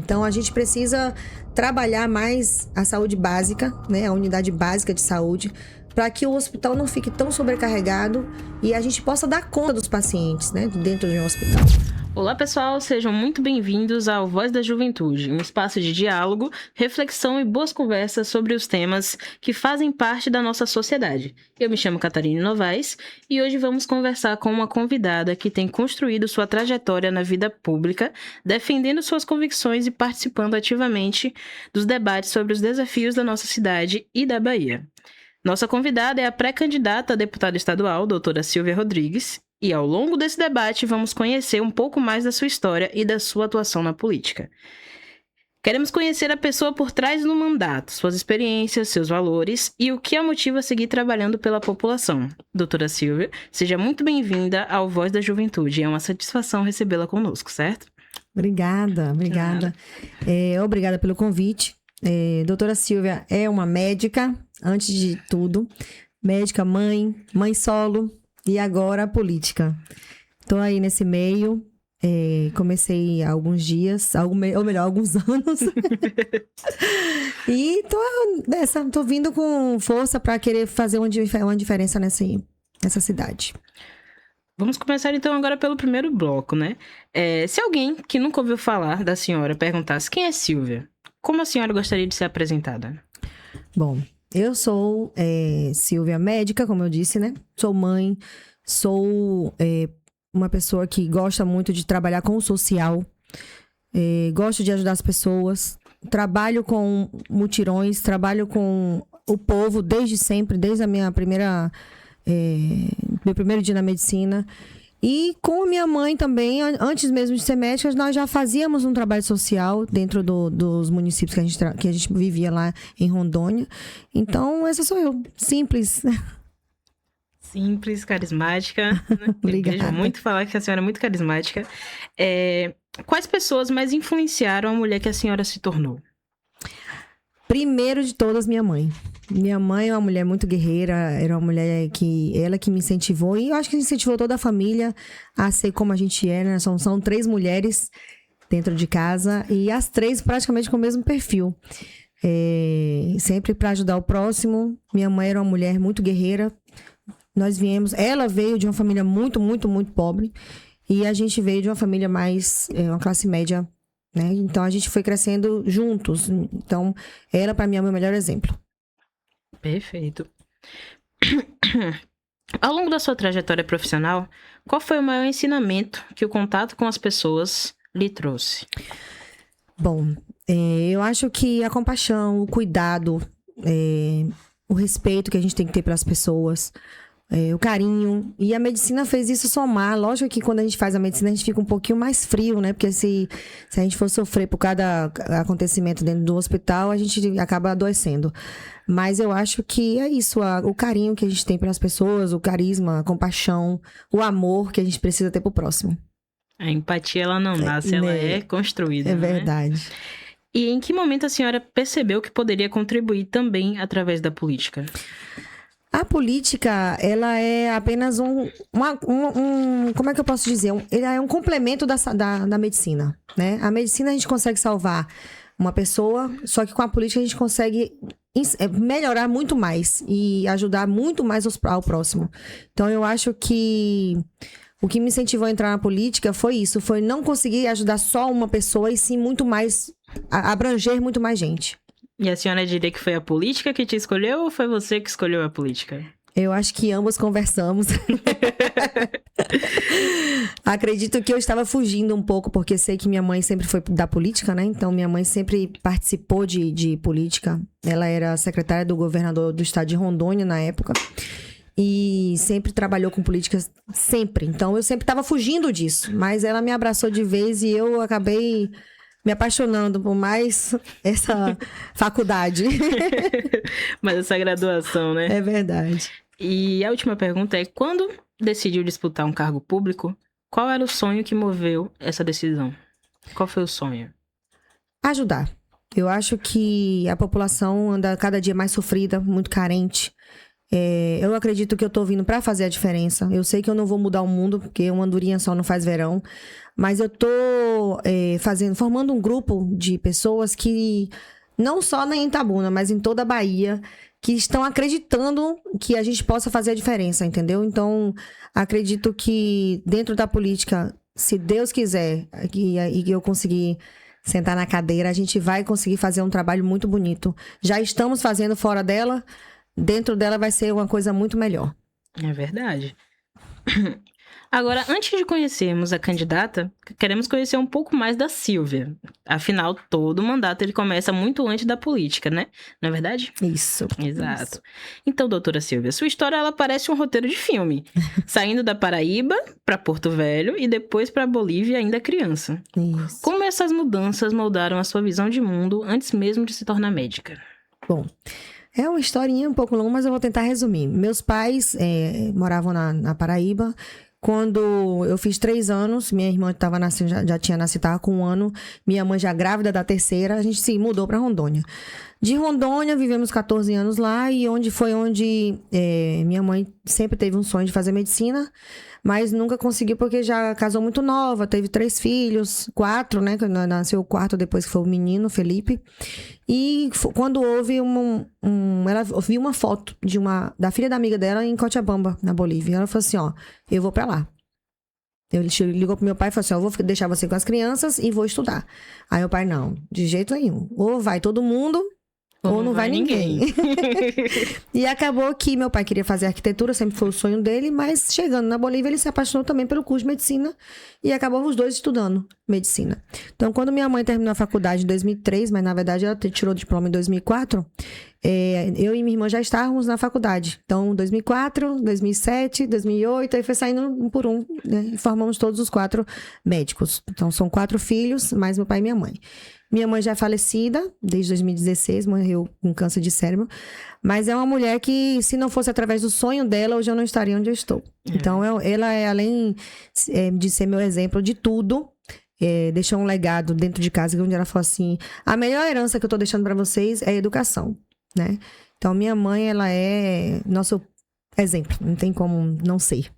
Então, a gente precisa trabalhar mais a saúde básica, né, a unidade básica de saúde, para que o hospital não fique tão sobrecarregado e a gente possa dar conta dos pacientes, né, dentro de um hospital. Olá pessoal, sejam muito bem-vindos ao Voz da Juventude, um espaço de diálogo, reflexão e boas conversas sobre os temas que fazem parte da nossa sociedade. Eu me chamo Catarina Novaes e hoje vamos conversar com uma convidada que tem construído sua trajetória na vida pública, defendendo suas convicções e participando ativamente dos debates sobre os desafios da nossa cidade e da Bahia. Nossa convidada é a pré-candidata a deputada estadual, doutora Silvia Rodrigues, e ao longo desse debate vamos conhecer um pouco mais da sua história e da sua atuação na política. Queremos conhecer a pessoa por trás do mandato, suas experiências, seus valores e o que a motiva a seguir trabalhando pela população. Doutora Silvia, seja muito bem-vinda ao Voz da Juventude. É uma satisfação recebê-la conosco, certo? Obrigada. Obrigada pelo convite. Doutora Silvia é uma médica, antes de tudo. Médica, mãe solo e agora política. Estou aí nesse meio. Comecei há alguns dias, alguns anos. E tô vindo com força para querer fazer uma diferença nessa cidade. Vamos começar então agora pelo primeiro bloco, né? Se alguém que nunca ouviu falar da senhora perguntasse quem é Silvia, como a senhora gostaria de ser apresentada? Bom, eu sou Silvia médica, como eu disse, né? Sou mãe, sou uma pessoa que gosta muito de trabalhar com o social, gosto de ajudar as pessoas, trabalho com mutirões, trabalho com o povo desde sempre, desde a meu primeiro dia na medicina. E com a minha mãe também, antes mesmo de ser médica, nós já fazíamos um trabalho social dentro dos municípios que a gente vivia lá em Rondônia. Então, essa sou eu. Simples. Simples, carismática. Né? Obrigada. Eu vejo muito falar que a senhora é muito carismática. Quais pessoas mais influenciaram a mulher que a senhora se tornou? Primeiro de todas, minha mãe. Minha mãe é uma mulher muito guerreira, era uma mulher ela que me incentivou, e eu acho que incentivou toda a família a ser como a gente é, né? São 3 mulheres dentro de casa, e as 3 praticamente com o mesmo perfil. Sempre para ajudar o próximo. Minha mãe era uma mulher muito guerreira. Ela veio de uma família muito, muito, muito pobre, e a gente veio de uma família mais, uma classe média, né? Então a gente foi crescendo juntos. Então, ela para mim é o meu melhor exemplo. Perfeito. Ao longo da sua trajetória profissional, qual foi o maior ensinamento que o contato com as pessoas lhe trouxe? Bom, eu acho que a compaixão, o cuidado, o respeito que a gente tem que ter pelas pessoas, o carinho. E a medicina fez isso somar. Lógico que quando a gente faz a medicina, a gente fica um pouquinho mais frio, né? Porque se a gente for sofrer por cada acontecimento dentro do hospital, a gente acaba adoecendo. Mas eu acho que é isso, o carinho que a gente tem pelas pessoas, o carisma, a compaixão, o amor que a gente precisa ter pro próximo. A empatia, ela não nasce, ela é construída. É verdade. Né? E em que momento a senhora percebeu que poderia contribuir também através da política? A política, ela é apenas como é que eu posso dizer? Ela é um complemento da medicina, né? A medicina a gente consegue salvar uma pessoa, só que com a política a gente consegue melhorar muito mais e ajudar muito mais ao próximo. Então eu acho que o que me incentivou a entrar na política foi isso, foi não conseguir ajudar só uma pessoa e sim muito mais, abranger muito mais gente. E a senhora diria que foi a política que te escolheu ou foi você que escolheu a política? Eu acho que ambos conversamos. Acredito que eu estava fugindo um pouco, porque sei que minha mãe sempre foi da política, né? Então, minha mãe sempre participou de política. Ela era secretária do governador do estado de Rondônia na época. E sempre trabalhou com políticas, sempre. Então, eu sempre estava fugindo disso. Mas ela me abraçou de vez e eu acabei me apaixonando por mais essa faculdade. Mas essa graduação, né? É verdade. E a última pergunta é, quando decidiu disputar um cargo público, qual era o sonho que moveu essa decisão? Qual foi o sonho? Ajudar. Eu acho que a população anda cada dia mais sofrida, muito carente. Eu acredito que eu tô vindo pra fazer a diferença. Eu sei que eu não vou mudar o mundo, porque uma andorinha só não faz verão. Mas eu tô formando um grupo de pessoas que, não só em Itabuna, mas em toda a Bahia, que estão acreditando que a gente possa fazer a diferença, entendeu? Então, acredito que dentro da política, se Deus quiser, e eu conseguir sentar na cadeira, a gente vai conseguir fazer um trabalho muito bonito. Já estamos fazendo fora dela, dentro dela vai ser uma coisa muito melhor. É verdade. Agora, antes de conhecermos a candidata, queremos conhecer um pouco mais da Silvia. Afinal, todo mandato ele começa muito antes da política, né? Não é verdade? Isso. Exato. Isso. Então, doutora Silvia, sua história ela parece um roteiro de filme. Saindo da Paraíba para Porto Velho e depois para Bolívia ainda criança. Isso. Como essas mudanças moldaram a sua visão de mundo antes mesmo de se tornar médica? Bom, é uma historinha um pouco longa, mas eu vou tentar resumir. Meus pais moravam na Paraíba. Quando eu fiz 3 anos, minha irmã estava nascendo, já tinha nascido, estava com 1 ano. Minha mãe já grávida da 3ª, a gente se mudou para Rondônia. De Rondônia, vivemos 14 anos lá e onde minha mãe sempre teve um sonho de fazer medicina, mas nunca conseguiu porque já casou muito nova, teve 3 filhos, 4, né? Nasceu o 4 depois que foi o menino, Felipe. E quando houve ela viu uma foto da filha da amiga dela em Cochabamba, na Bolívia. Ela falou assim, ó, eu vou pra lá. Ele ligou pro meu pai e falou assim, eu vou deixar você com as crianças e vou estudar. Aí meu pai, não, de jeito nenhum. Ou vai todo mundo, ou não vai ninguém. E acabou que meu pai queria fazer arquitetura, sempre foi o sonho dele, mas chegando na Bolívia ele se apaixonou também pelo curso de medicina e acabou os dois estudando medicina. Então, quando minha mãe terminou a faculdade em 2003, mas na verdade ela tirou o diploma em 2004, eu e minha irmã já estávamos na faculdade. Então, 2004, 2007, 2008, aí foi saindo um por um, né? E formamos todos os 4 médicos. Então, são 4 filhos, mais meu pai e minha mãe. Minha mãe já é falecida, desde 2016, morreu com câncer de cérebro. Mas é uma mulher que, se não fosse através do sonho dela, hoje eu não estaria onde eu estou. Então, ela é, além de ser meu exemplo de tudo, deixou um legado dentro de casa, onde ela falou assim, a melhor herança que eu estou deixando para vocês é a educação, né? Então, minha mãe, ela é nosso exemplo, não tem como não ser.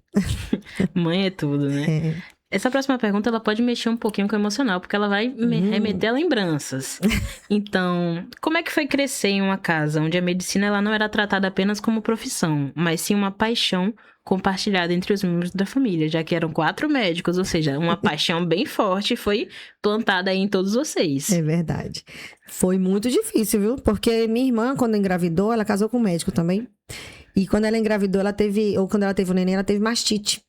Mãe é tudo, né? Essa próxima pergunta, ela pode mexer um pouquinho com o emocional, porque ela vai remeter a lembranças. Então, como é que foi crescer em uma casa onde a medicina ela não era tratada apenas como profissão, mas sim uma paixão compartilhada entre os membros da família, já que eram 4 médicos, ou seja, uma paixão bem forte foi plantada aí em todos vocês. É verdade. Foi muito difícil, viu? Porque minha irmã, quando engravidou, ela casou com um médico também. E quando ela engravidou, quando ela teve o neném, ela teve mastite.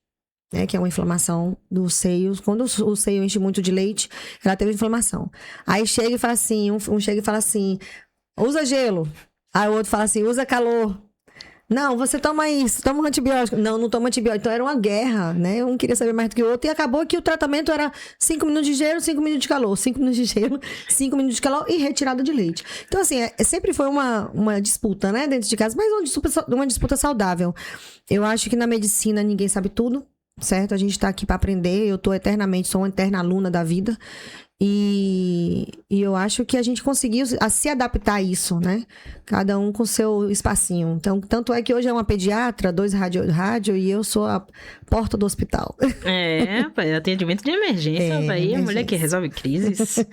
Que é uma inflamação dos seios. Quando o seio enche muito de leite, ela teve inflamação. Aí chega e fala assim, um chega e fala assim, usa gelo. Aí o outro fala assim, usa calor. Não, você toma isso, toma um antibiótico. Não, não toma antibiótico. Então era uma guerra, né? Um queria saber mais do que o outro. E acabou que o tratamento era 5 minutos de gelo, 5 minutos de calor. 5 minutos de gelo, 5 minutos de calor e retirada de leite. Então, assim, sempre foi uma disputa, né? Dentro de casa, mas uma disputa saudável. Eu acho que na medicina ninguém sabe tudo. Certo? A gente tá aqui para aprender, eu sou uma eterna aluna da vida e eu acho que a gente conseguiu se adaptar a isso, né? Cada um com seu espacinho. Então, tanto é que hoje é uma pediatra, 2 rádio e eu sou a porta do hospital. Atendimento de emergência, aí a mulher que resolve crises.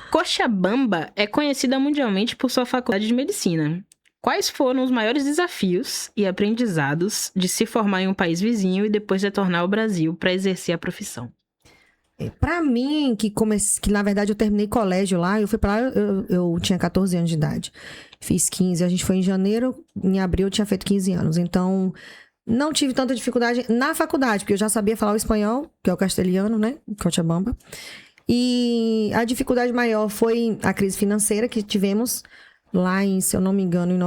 Cochabamba é conhecida mundialmente por sua faculdade de medicina. Quais foram os maiores desafios e aprendizados de se formar em um país vizinho e depois retornar ao Brasil para exercer a profissão? Para mim, que na verdade eu terminei colégio lá, eu fui para lá, eu tinha 14 anos de idade. Fiz 15, a gente foi em janeiro, em abril eu tinha feito 15 anos. Então, não tive tanta dificuldade na faculdade, porque eu já sabia falar o espanhol, que é o castelhano, né? Cochabamba. E a dificuldade maior foi a crise financeira que tivemos lá em, se eu não me engano, em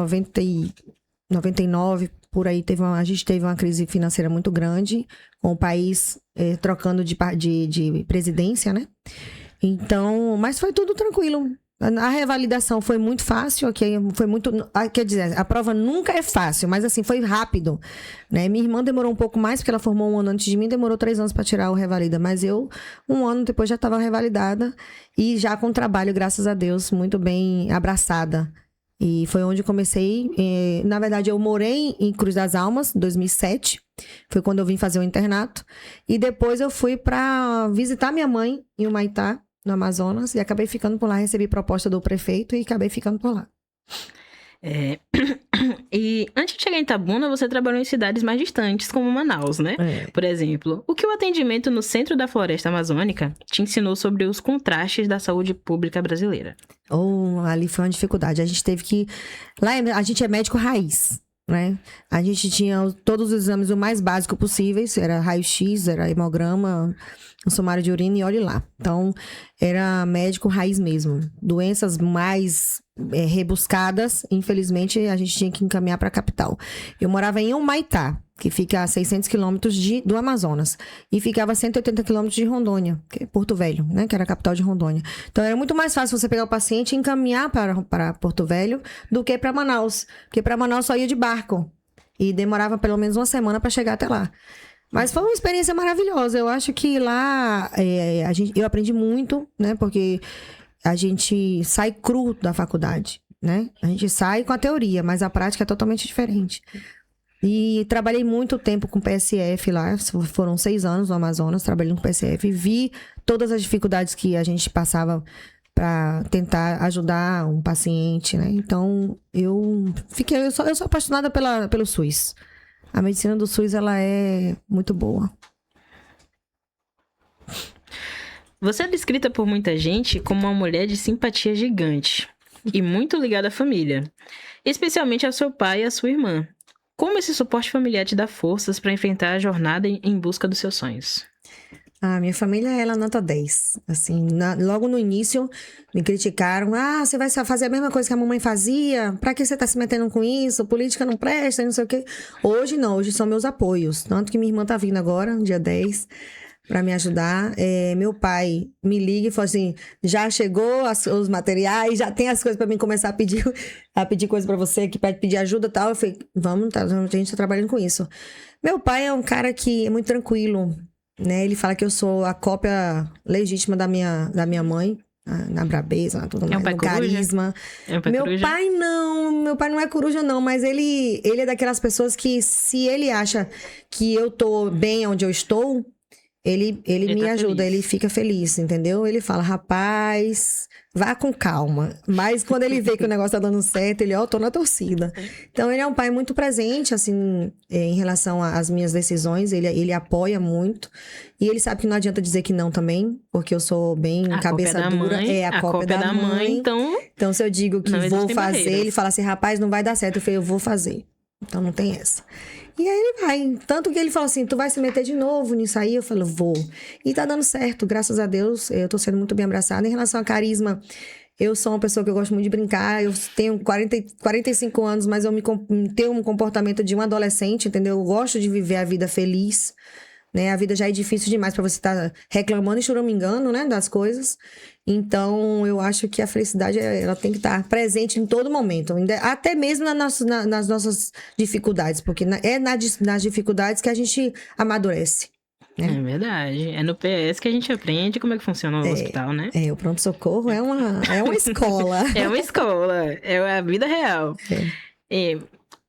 99, por aí, a gente teve uma crise financeira muito grande, com o país trocando de presidência, né? Então, mas foi tudo tranquilo. A revalidação foi muito fácil, quer dizer, a prova nunca é fácil, mas assim, foi rápido, né? Minha irmã demorou um pouco mais, porque ela formou 1 ano antes de mim, demorou 3 anos para tirar o revalida, mas eu, 1 ano depois, já estava revalidada e já com trabalho, graças a Deus, muito bem abraçada E foi onde eu comecei. Na verdade, eu morei em Cruz das Almas, em 2007. Foi quando eu vim fazer o internato. E depois eu fui para visitar minha mãe em Humaitá, no Amazonas. E acabei ficando por lá. Recebi proposta do prefeito e acabei ficando por lá. E antes de chegar em Itabuna, você trabalhou em cidades mais distantes, como Manaus, né? Por exemplo, o que o atendimento no centro da floresta amazônica te ensinou sobre os contrastes da saúde pública brasileira? Ali foi uma dificuldade. A gente teve que... Lá a gente é médico raiz, né? A gente tinha todos os exames o mais básico possíveis. Era raio-x, era hemograma, um sumário de urina e olhe lá. Então, era médico raiz mesmo. Doenças mais rebuscadas, infelizmente, a gente tinha que encaminhar para a capital. Eu morava em Humaitá, que fica a 600 quilômetros do Amazonas. E ficava a 180 quilômetros de Rondônia, que é Porto Velho, né? Que era a capital de Rondônia. Então, era muito mais fácil você pegar o paciente e encaminhar para Porto Velho do que para Manaus. Porque para Manaus só ia de barco. E demorava pelo menos uma semana para chegar até lá. Mas foi uma experiência maravilhosa. Eu acho que lá eu aprendi muito, né? Porque a gente sai cru da faculdade, né? A gente sai com a teoria, mas a prática é totalmente diferente. E trabalhei muito tempo com PSF lá. Foram 6 anos no Amazonas trabalhando com PSF. Vi todas as dificuldades que a gente passava para tentar ajudar um paciente, né? Então, eu sou apaixonada pelo SUS. A medicina do SUS, ela é muito boa. Você é descrita por muita gente como uma mulher de simpatia gigante e muito ligada à família, especialmente ao seu pai e à sua irmã. Como esse suporte familiar te dá forças para enfrentar a jornada em busca dos seus sonhos? A minha família, ela é nota 10. Assim, logo no início, me criticaram. Você vai fazer a mesma coisa que a mamãe fazia? Pra que você tá se metendo com isso? Política não presta, não sei o quê. Hoje não, hoje são meus apoios. Tanto que minha irmã tá vindo agora, dia 10, pra me ajudar. Meu pai me liga e fala assim, já chegou os materiais, já tem as coisas pra mim começar a pedir coisa pra você, que pede pedir ajuda e tal. Eu falei, vamos, a gente tá trabalhando com isso. Meu pai é um cara que é muito tranquilo, né? Ele fala que eu sou a cópia legítima da minha mãe, na brabeza, tudo mais, no carisma. Meu pai não é coruja não, mas ele é daquelas pessoas que se ele acha que eu tô bem onde eu estou, ele me tá ajuda, feliz. ele fica feliz, entendeu? Ele fala, rapaz, vá com calma. Mas quando ele vê que o negócio tá dando certo, ele, tô na torcida. Então, ele é um pai muito presente, assim, em relação às minhas decisões. Ele apoia muito. E ele sabe que não adianta dizer que não também, porque eu sou bem cabeça dura. A cópia da mãe, então, se eu digo que vou fazer, ele fala assim, rapaz, não vai dar certo. Eu falei, eu vou fazer. Então, não tem essa. E aí ele vai. Tanto que ele falou assim, tu vai se meter de novo nisso aí? Eu falo, vou. E tá dando certo, graças a Deus. Eu tô sendo muito bem abraçada. Em relação a carisma, eu sou uma pessoa que eu gosto muito de brincar. Eu tenho 45 anos, mas eu tenho um comportamento de um adolescente, entendeu? Eu gosto de viver a vida feliz, né? A vida já é difícil demais pra você estar reclamando e choramingando, né? Das coisas. Então, eu acho que a felicidade, ela tem que estar presente em todo momento. Até mesmo nas nossas dificuldades. Porque é nas dificuldades que a gente amadurece. Né? É verdade. É no PS que a gente aprende como é que funciona o hospital, né? O pronto-socorro é uma escola. É uma escola. É a vida real.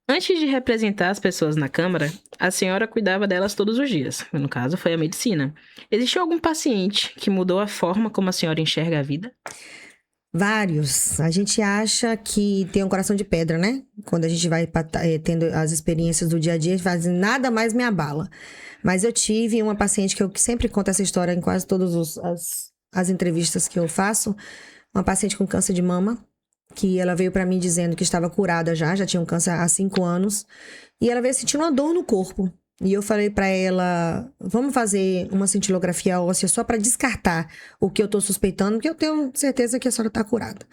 Antes de representar as pessoas na Câmara, a senhora cuidava delas todos os dias. No caso, foi a medicina. Existiu algum paciente que mudou a forma como a senhora enxerga a vida? Vários. A gente acha que tem um coração de pedra, né? Quando a gente vai tendo as experiências do dia a dia, a gente fala assim, nada mais me abala. Mas eu tive uma paciente que eu sempre conto essa história em quase todas as entrevistas que eu faço. Uma paciente com câncer de mama, que ela veio pra mim dizendo que estava curada já tinha um câncer há 5 anos. E ela veio sentindo uma dor no corpo. E eu falei pra ela, vamos fazer uma cintilografia óssea só pra descartar o que eu tô suspeitando, porque eu tenho certeza que a senhora tá curada.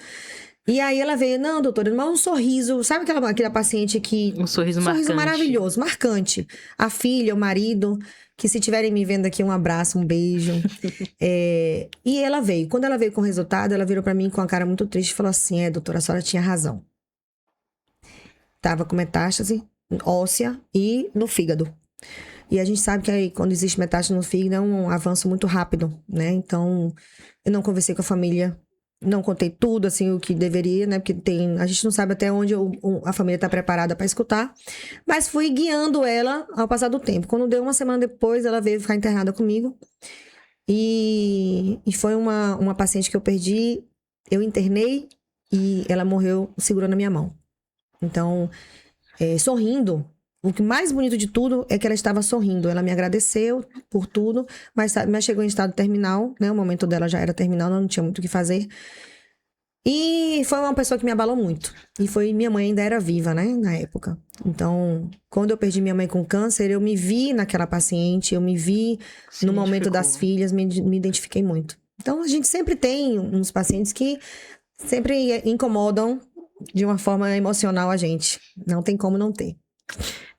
E aí ela veio, não, doutora, mas um sorriso, sabe aquela paciente que... Um sorriso marcante. Maravilhoso, marcante. A filha, o marido, que se estiverem me vendo aqui, um abraço, um beijo. E ela veio. Quando ela veio com o resultado, ela virou pra mim com a cara muito triste e falou assim, doutora, a senhora tinha razão. Tava com metástase óssea e no fígado. E a gente sabe que aí, quando existe metástase no fígado, é um avanço muito rápido, né? Então, eu não conversei com a família. não contei tudo, assim, o que deveria, né? Porque a gente não sabe até onde a família tá preparada para escutar. Mas fui guiando ela ao passar do tempo. Quando deu uma semana depois, ela veio ficar internada comigo. E foi uma paciente que eu perdi, eu internei e ela morreu segurando a minha mão. Então, sorrindo. O que mais bonito de tudo é que ela estava sorrindo. Ela me agradeceu por tudo, mas chegou em estado terminal, né? O momento dela já era terminal, ela não tinha muito o que fazer. E foi uma pessoa que me abalou muito. E minha mãe ainda era viva, né? Na época. Então, quando eu perdi minha mãe com câncer, eu me vi naquela paciente, eu me vi no momento das filhas, me identifiquei muito. Então, a gente sempre tem uns pacientes que sempre incomodam de uma forma emocional a gente. Não tem como não ter.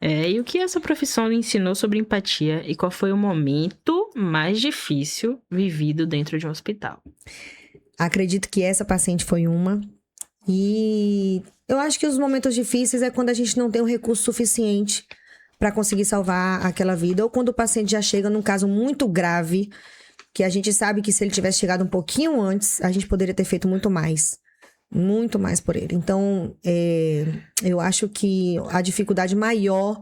E o que essa profissão lhe ensinou sobre empatia e qual foi o momento mais difícil vivido dentro de um hospital? Acredito que essa paciente foi uma. E eu acho que os momentos difíceis é quando a gente não tem o recurso suficiente para conseguir salvar aquela vida. Ou quando o paciente já chega num caso muito grave, que a gente sabe que se ele tivesse chegado um pouquinho antes, a gente poderia ter feito muito mais. Muito mais por ele. Então, eu acho que a dificuldade maior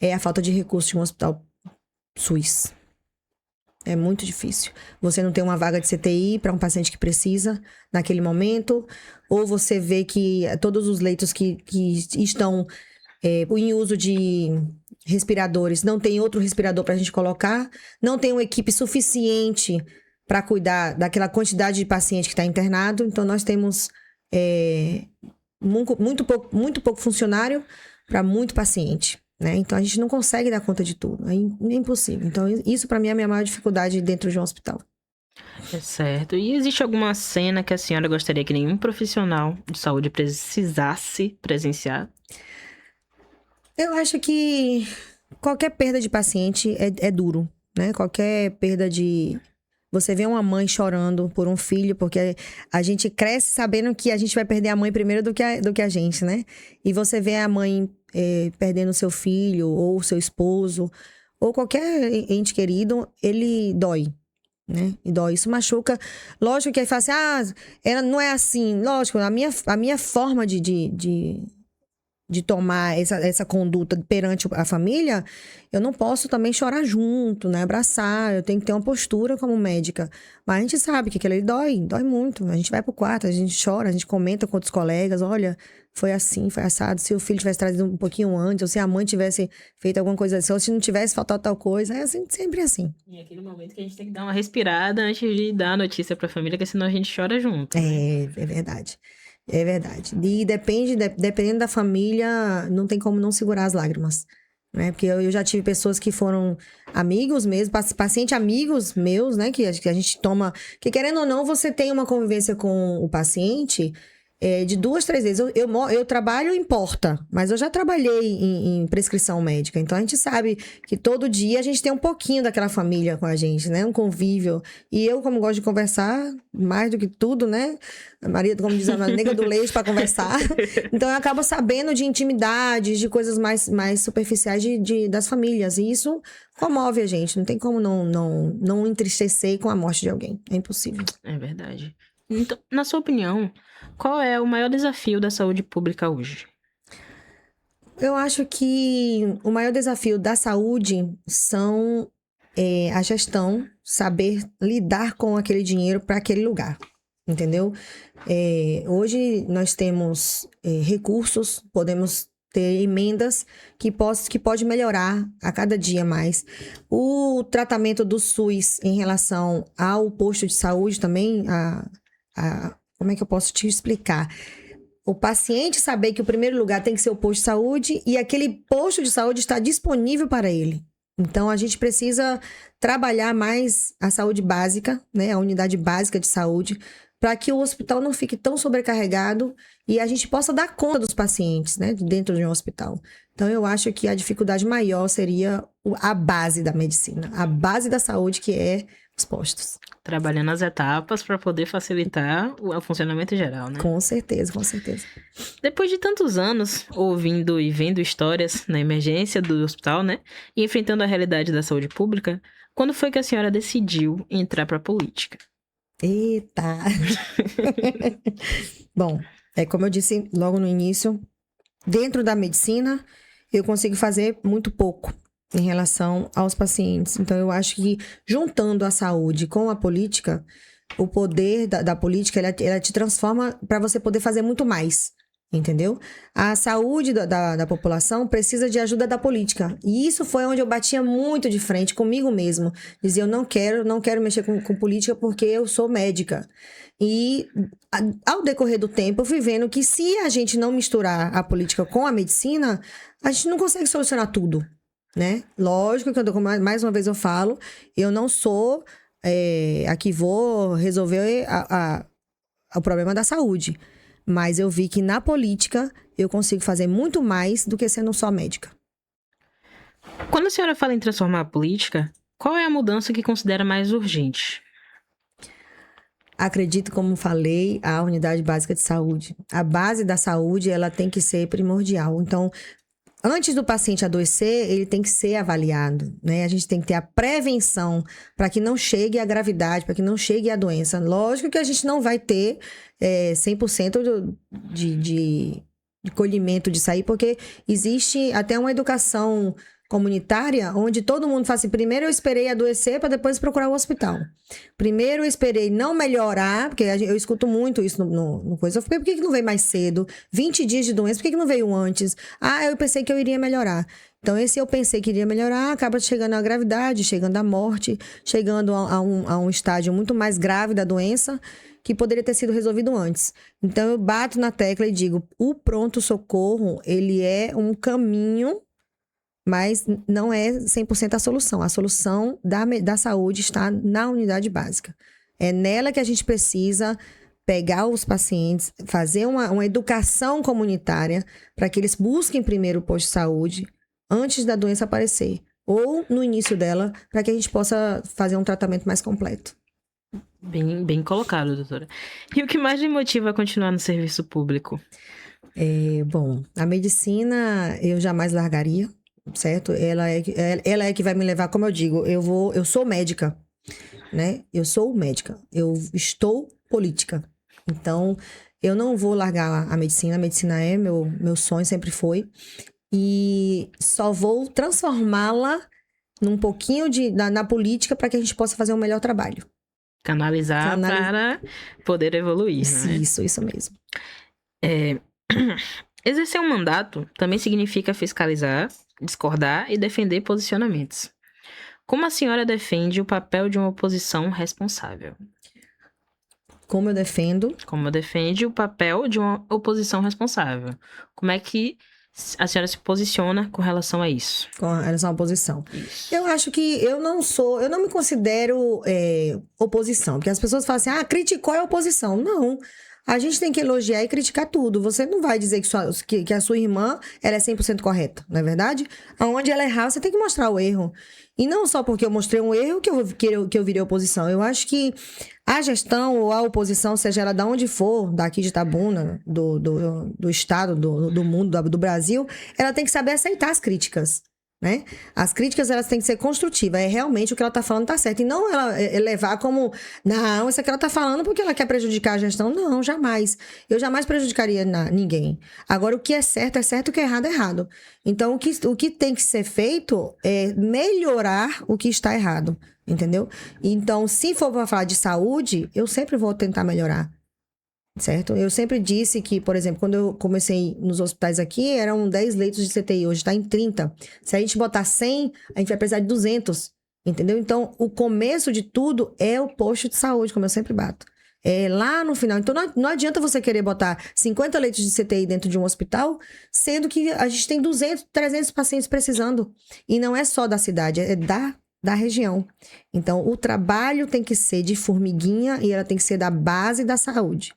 é a falta de recursos de um hospital SUS. É muito difícil. Você não tem uma vaga de CTI para um paciente que precisa naquele momento, ou você vê que todos os leitos que estão em uso de respiradores, não tem outro respirador para a gente colocar, não tem uma equipe suficiente para cuidar daquela quantidade de paciente que está internado. Então, nós temos muito pouco funcionário para muito paciente. Né? Então, a gente não consegue dar conta de tudo. É impossível. Então, isso para mim é a minha maior dificuldade dentro de um hospital. É certo. E existe alguma cena que a senhora gostaria que nenhum profissional de saúde precisasse presenciar? Eu acho que qualquer perda de paciente é duro, né? Qualquer perda de... Você vê uma mãe chorando por um filho, porque a gente cresce sabendo que a gente vai perder a mãe primeiro do que a gente, né? E você vê a mãe perdendo seu filho, ou seu esposo, ou qualquer ente querido, ele dói, né? E dói, isso machuca. Lógico que aí fala assim, ela não é assim. Lógico, a minha forma de tomar essa conduta perante a família, eu não posso também chorar junto, né? Abraçar, eu tenho que ter uma postura como médica. Mas a gente sabe que aquilo ali dói muito. A gente vai pro quarto, a gente chora, a gente comenta com outros colegas, olha, foi assim, foi assado. Se o filho tivesse trazido um pouquinho antes, ou se a mãe tivesse feito alguma coisa assim, ou se não tivesse faltado tal coisa, é assim, sempre assim. E é aquele momento que a gente tem que dar uma respirada antes de dar a notícia pra família, porque senão a gente chora junto. Né? É verdade. É verdade. E dependendo da família, não tem como não segurar as lágrimas. Né? Porque eu já tive pessoas que foram amigos mesmo, paciente amigos meus, né? Que a gente toma... Que querendo ou não, você tem uma convivência com o paciente de 2, 3 vezes. Eu trabalho em porta, mas eu já trabalhei em prescrição médica. Então, a gente sabe que todo dia a gente tem um pouquinho daquela família com a gente, né? Um convívio. E eu, como gosto de conversar, mais do que tudo, né? A Maria, como diz a nega do leite para conversar. Então, eu acabo sabendo de intimidades, de coisas mais superficiais das famílias. E isso comove a gente. Não tem como não entristecer com a morte de alguém. É impossível. É verdade. Então, na sua opinião, qual é o maior desafio da saúde pública hoje? Eu acho que o maior desafio da saúde são a gestão, saber lidar com aquele dinheiro para aquele lugar, entendeu? Hoje nós temos recursos, podemos ter emendas que pode melhorar a cada dia mais. O tratamento do SUS em relação ao posto de saúde também, como é que eu posso te explicar? O paciente saber que o primeiro lugar tem que ser o posto de saúde e aquele posto de saúde está disponível para ele. Então, a gente precisa trabalhar mais a saúde básica, né? A unidade básica de saúde, para que o hospital não fique tão sobrecarregado e a gente possa dar conta dos pacientes, né? Dentro de um hospital. Então, eu acho que a dificuldade maior seria a base da medicina, a base da saúde, que é os postos. Trabalhando as etapas para poder facilitar o funcionamento geral, né? Com certeza, com certeza. Depois de tantos anos ouvindo e vendo histórias na emergência do hospital, né? E enfrentando a realidade da saúde pública, quando foi que a senhora decidiu entrar para a política? Eita! Bom, como eu disse logo no início, dentro da medicina, eu consigo fazer muito pouco em relação aos pacientes. Então, eu acho que juntando a saúde com a política, o poder da política, ela te transforma para você poder fazer muito mais. Entendeu? A saúde da população precisa de ajuda da política. E isso foi onde eu batia muito de frente comigo mesmo. Dizia, eu não quero mexer com política porque eu sou médica. E ao decorrer do tempo, eu fui vendo que se a gente não misturar a política com a medicina, a gente não consegue solucionar tudo, né? Lógico que, mais uma vez eu falo, eu não sou a que vou resolver o problema da saúde. Mas eu vi que na política eu consigo fazer muito mais do que sendo só médica. Quando a senhora fala em transformar a política, qual é a mudança que considera mais urgente? Acredito, como falei, a unidade básica de saúde. A base da saúde, ela tem que ser primordial. Então, antes do paciente adoecer, ele tem que ser avaliado, né? A gente tem que ter a prevenção para que não chegue a gravidade, para que não chegue a doença. Lógico que a gente não vai ter 100% de colhimento disso aí, porque existe até uma educação comunitária onde todo mundo fala assim, primeiro eu esperei adoecer para depois procurar o hospital. Primeiro eu esperei não melhorar, porque eu escuto muito isso no coisa. Por que não veio mais cedo? 20 dias de doença, por que não veio antes? Eu pensei que eu iria melhorar. Então, esse eu pensei que iria melhorar, acaba chegando à gravidade, chegando à morte, chegando a um estágio muito mais grave da doença, que poderia ter sido resolvido antes. Então, eu bato na tecla e digo, o pronto-socorro, ele é um caminho, mas não é 100% a solução. A solução da saúde está na unidade básica. É nela que a gente precisa pegar os pacientes, fazer uma educação comunitária para que eles busquem primeiro o posto de saúde antes da doença aparecer. Ou no início dela, para que a gente possa fazer um tratamento mais completo. Bem colocado, doutora. E o que mais lhe motiva a continuar no serviço público? Bom, a medicina eu jamais largaria, certo? Ela é que vai me levar, como eu digo, eu sou médica, né? Eu sou médica, eu estou política. Então, eu não vou largar a medicina é meu sonho, sempre foi. E só vou transformá-la num pouquinho na política para que a gente possa fazer um melhor trabalho. Canalizar para poder evoluir, né? Isso mesmo. Exercer um mandato também significa fiscalizar, discordar e defender posicionamentos. Como a senhora defende o papel de uma oposição responsável? Como eu defendo? Como defende o papel de uma oposição responsável? Como é que a senhora se posiciona com relação a isso? Com relação à oposição. Isso. Eu acho que eu não me considero oposição. Porque as pessoas falam assim, criticou é oposição. Não. A gente tem que elogiar e criticar tudo. Você não vai dizer que a sua irmã ela é 100% correta, não é verdade? Aonde ela errar, você tem que mostrar o erro. E não só porque eu mostrei um erro que eu virei oposição. Eu acho que a gestão ou a oposição, seja ela de onde for, daqui de Itabuna, do estado, do mundo, do Brasil, ela tem que saber aceitar as críticas, né? As críticas, elas têm que ser construtivas. É realmente o que ela tá falando tá certo. E não ela levar como, não, isso aqui ela tá falando porque ela quer prejudicar a gestão. Não, jamais. Eu jamais prejudicaria ninguém. Agora, o que é certo, o que é errado. Então, o que tem que ser feito é melhorar o que está errado. Entendeu? Então, se for para falar de saúde, eu sempre vou tentar melhorar. Certo? Eu sempre disse que, por exemplo, quando eu comecei nos hospitais aqui, eram 10 leitos de CTI, hoje está em 30. Se a gente botar 100, a gente vai precisar de 200, entendeu? Então, o começo de tudo é o posto de saúde, como eu sempre bato. É lá no final. Então, não adianta você querer botar 50 leitos de CTI dentro de um hospital, sendo que a gente tem 200, 300 pacientes precisando. E não é só da cidade, é da região. Então, o trabalho tem que ser de formiguinha e ela tem que ser da base da saúde.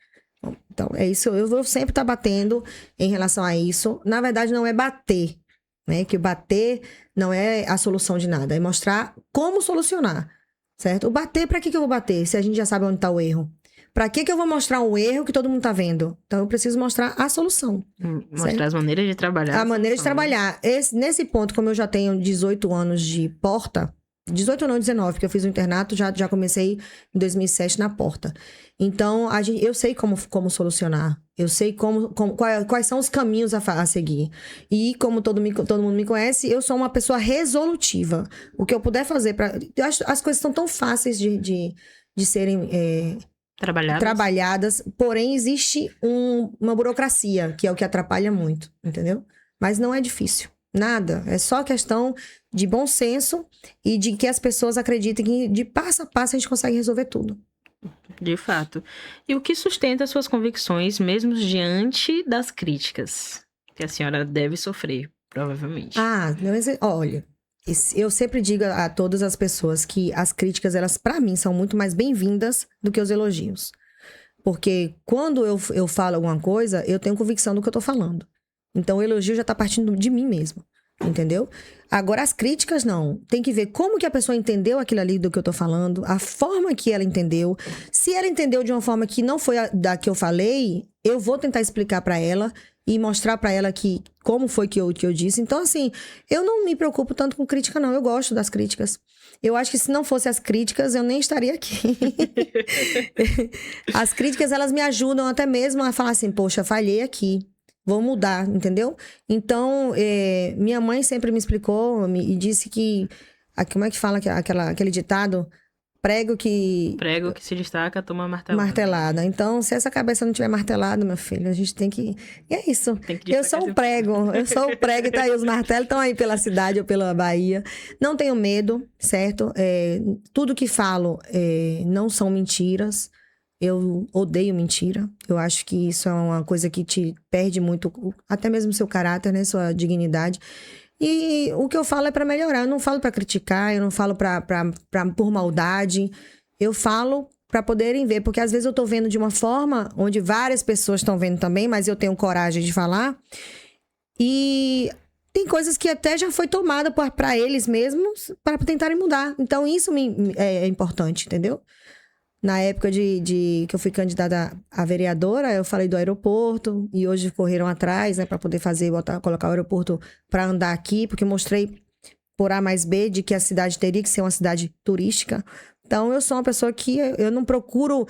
Então, é isso. Eu vou sempre estar batendo em relação a isso. Na verdade, não é bater, né? Que bater não é a solução de nada. É mostrar como solucionar, certo? O bater, para que eu vou bater se a gente já sabe onde está o erro? Para que eu vou mostrar um erro que todo mundo está vendo? Então, eu preciso mostrar a solução. Mostrar certo? As maneiras de trabalhar. A maneira de trabalhar. Nesse ponto, como eu já tenho 18 anos de porta, 18 não, 19, porque eu fiz o internato, já comecei em 2007 na porta. Então, eu sei como solucionar. Eu sei quais são os caminhos a seguir. E como todo mundo me conhece, eu sou uma pessoa resolutiva. O que eu puder fazer as coisas são tão fáceis de serem trabalhadas, porém existe uma burocracia, que é o que atrapalha muito, entendeu? Mas não é difícil. Nada. É só questão de bom senso e de que as pessoas acreditem que de passo a passo a gente consegue resolver tudo. De fato. E o que sustenta suas convicções, mesmo diante das críticas que a senhora deve sofrer, provavelmente? Olha, eu sempre digo a todas as pessoas que as críticas, elas, para mim, são muito mais bem-vindas do que os elogios. Porque quando eu falo alguma coisa, eu tenho convicção do que eu tô falando. Então, o elogio já tá partindo de mim mesmo. Entendeu? Agora, as críticas, não. Tem que ver como que a pessoa entendeu aquilo ali do que eu tô falando, a forma que ela entendeu. Se ela entendeu de uma forma que não foi a da que eu falei, eu vou tentar explicar pra ela e mostrar pra ela como foi que eu disse. Então, assim, eu não me preocupo tanto com crítica, não. Eu gosto das críticas. Eu acho que se não fosse as críticas, eu nem estaria aqui. As críticas, elas me ajudam até mesmo a falar assim, poxa, falhei aqui. Vou mudar, entendeu? Então, minha mãe sempre me explicou e disse que... Como é que fala aquele ditado? Prego que se destaca, toma martelada. Martelada. Então, se essa cabeça não tiver martelada, meu filho, a gente tem que... E é isso. Eu sou o prego e tá aí, os martelos estão aí pela cidade ou pela Bahia. Não tenho medo, certo? Tudo que falo não são mentiras. Eu odeio mentira. Eu acho que isso é uma coisa que te perde muito, até mesmo seu caráter, né? Sua dignidade. E o que eu falo é pra melhorar. Eu não falo pra criticar, eu não falo por maldade. Eu falo pra poderem ver. Porque às vezes eu tô vendo de uma forma onde várias pessoas estão vendo também, mas eu tenho coragem de falar. E tem coisas que até já foi tomada pra eles mesmos para tentarem mudar. Então isso é importante, entendeu? Na época que eu fui candidata a vereadora, eu falei do aeroporto e hoje correram atrás, né, para poder colocar o aeroporto para andar aqui, porque eu mostrei por A mais B de que a cidade teria que ser uma cidade turística. Então, eu sou uma pessoa que eu não procuro,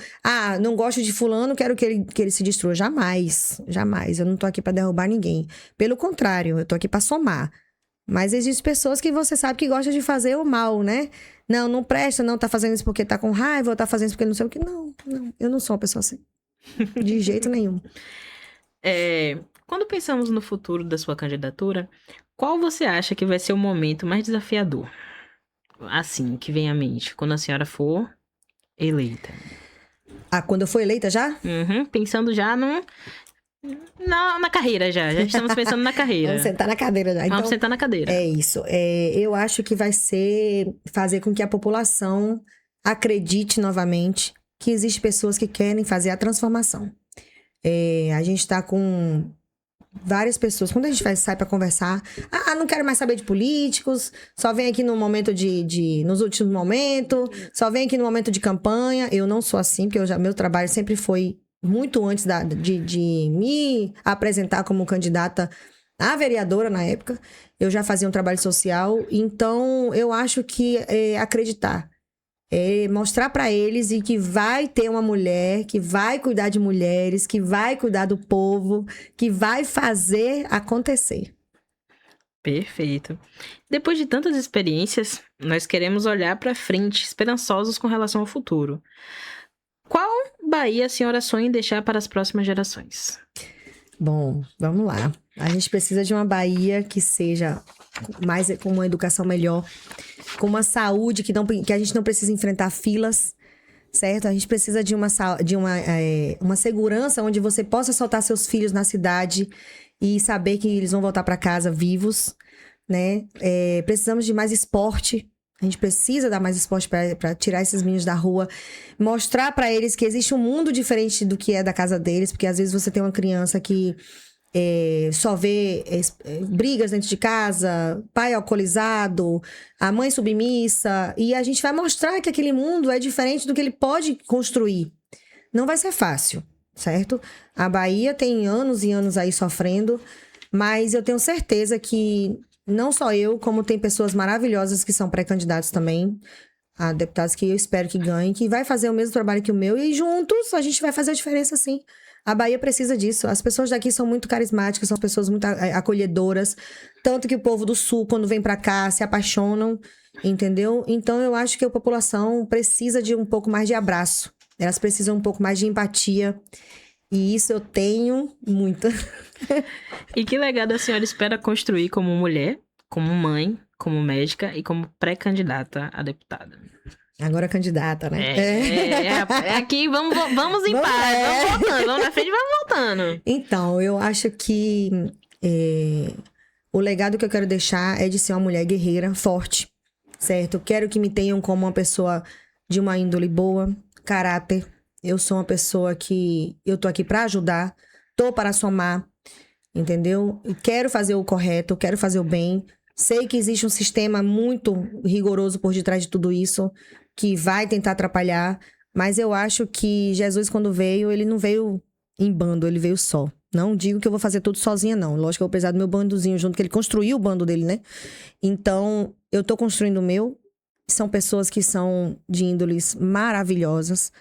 não gosto de fulano, quero que ele se destrua. Jamais, jamais. Eu não tô aqui para derrubar ninguém. Pelo contrário, eu tô aqui para somar. Mas existem pessoas que você sabe que gostam de fazer o mal, né? Não presta, não tá fazendo isso porque tá com raiva, ou tá fazendo isso porque não sei o que. Não, eu não sou uma pessoa assim. De jeito nenhum. Quando pensamos no futuro da sua candidatura, qual você acha que vai ser o momento mais desafiador? Assim, que vem à mente, quando a senhora for eleita. Quando eu for eleita já? Uhum, pensando já na carreira já estamos pensando na carreira. Vamos sentar na cadeira já. Vamos sentar na cadeira. É isso. Eu acho que vai ser fazer com que a população acredite novamente que existem pessoas que querem fazer a transformação. A gente tá com várias pessoas. Quando a gente sai para conversar, não quero mais saber de políticos, só vem aqui no momento nos últimos momentos, só vem aqui no momento de campanha. Eu não sou assim, porque meu trabalho sempre foi muito antes de me apresentar como candidata a vereadora na época. Eu já fazia um trabalho social, então eu acho que acreditar. Mostrar para eles e que vai ter uma mulher que vai cuidar de mulheres, que vai cuidar do povo, que vai fazer acontecer. Perfeito. Depois de tantas experiências, nós queremos olhar para frente, esperançosos com relação ao futuro. Qual Bahia a senhora sonha em deixar para as próximas gerações? Bom, vamos lá. A gente precisa de uma Bahia que seja com uma educação melhor, com uma saúde que a gente não precisa enfrentar filas, certo? A gente precisa de uma segurança onde você possa soltar seus filhos na cidade e saber que eles vão voltar para casa vivos, né? Precisamos de mais esporte. A gente precisa dar mais esporte para tirar esses meninos da rua, mostrar para eles que existe um mundo diferente do que é da casa deles, porque às vezes você tem uma criança que só vê brigas dentro de casa, pai alcoolizado, a mãe submissa, e a gente vai mostrar que aquele mundo é diferente do que ele pode construir. Não vai ser fácil, certo? A Bahia tem anos e anos aí sofrendo, mas eu tenho certeza que não só eu, como tem pessoas maravilhosas que são pré-candidatos também, a deputados que eu espero que ganhem, que vai fazer o mesmo trabalho que o meu, e juntos a gente vai fazer a diferença, sim. A Bahia precisa disso. As pessoas daqui são muito carismáticas, são pessoas muito acolhedoras, tanto que o povo do Sul, quando vem pra cá, se apaixonam, entendeu? Então, eu acho que a população precisa de um pouco mais de abraço. Elas precisam um pouco mais de empatia. E isso eu tenho muito. E que legado a senhora espera construir como mulher, como mãe, como médica e como pré-candidata a deputada? Agora candidata, né? É aqui, vamos em paz, vamos voltando, vamos na frente e vamos voltando. Então, eu acho que o legado que eu quero deixar é de ser uma mulher guerreira, forte, certo? Eu quero que me tenham como uma pessoa de uma índole boa, caráter. Eu sou uma pessoa que eu tô aqui pra ajudar, tô para somar, entendeu? E quero fazer o correto, quero fazer o bem. Sei que existe um sistema muito rigoroso por detrás de tudo isso, que vai tentar atrapalhar, mas eu acho que Jesus, quando veio, ele não veio em bando, ele veio só. Não digo que eu vou fazer tudo sozinha, não. Lógico que eu vou precisar do meu bandozinho junto, que ele construiu o bando dele, né? Então, eu tô construindo o meu. São pessoas que são de índoles maravilhosas,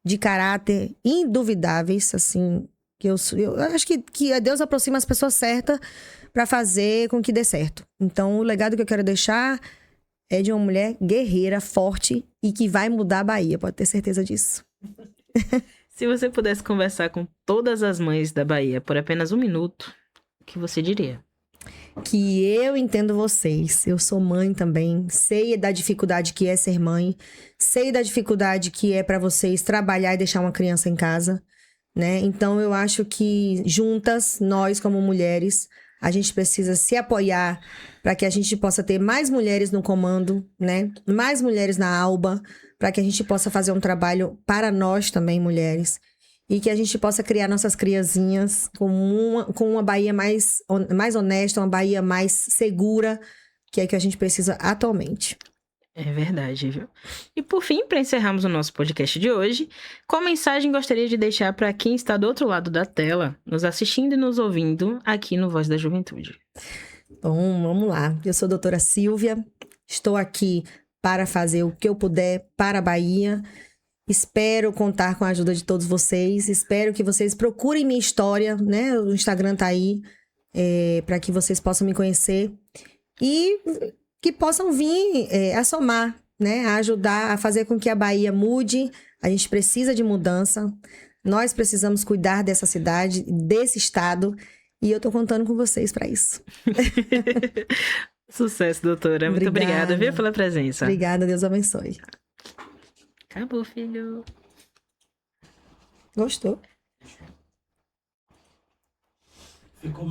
de caráter induvidáveis, assim, que eu acho que Deus aproxima as pessoas certas para fazer com que dê certo. Então, o legado que eu quero deixar é de uma mulher guerreira, forte e que vai mudar a Bahia, pode ter certeza disso. Se você pudesse conversar com todas as mães da Bahia por apenas 1 minuto, o que você diria? Que eu entendo vocês. Eu sou mãe também. Sei da dificuldade que é ser mãe. Sei da dificuldade que é para vocês trabalhar e deixar uma criança em casa, né? Então eu acho que juntas, nós como mulheres, a gente precisa se apoiar para que a gente possa ter mais mulheres no comando, né? Mais mulheres na ALBA, para que a gente possa fazer um trabalho para nós também, mulheres. E que a gente possa criar nossas criancinhas com uma Bahia mais honesta, uma Bahia mais segura, que é que a gente precisa atualmente. É verdade, viu? E por fim, para encerrarmos o nosso podcast de hoje, qual mensagem gostaria de deixar para quem está do outro lado da tela, nos assistindo e nos ouvindo aqui no Voz da Juventude? Bom, vamos lá. Eu sou a doutora Silvia, estou aqui para fazer o que eu puder para a Bahia. Espero contar com a ajuda de todos vocês. Espero que vocês procurem minha história, né? O Instagram tá aí, para que vocês possam me conhecer. E que possam vir a somar, né? A ajudar a fazer com que a Bahia mude. A gente precisa de mudança. Nós precisamos cuidar dessa cidade, desse estado. E eu tô contando com vocês para isso. Sucesso, doutora. Muito obrigada, viu, pela presença. Obrigada, Deus abençoe. Acabou, filho. Gostou? Ficou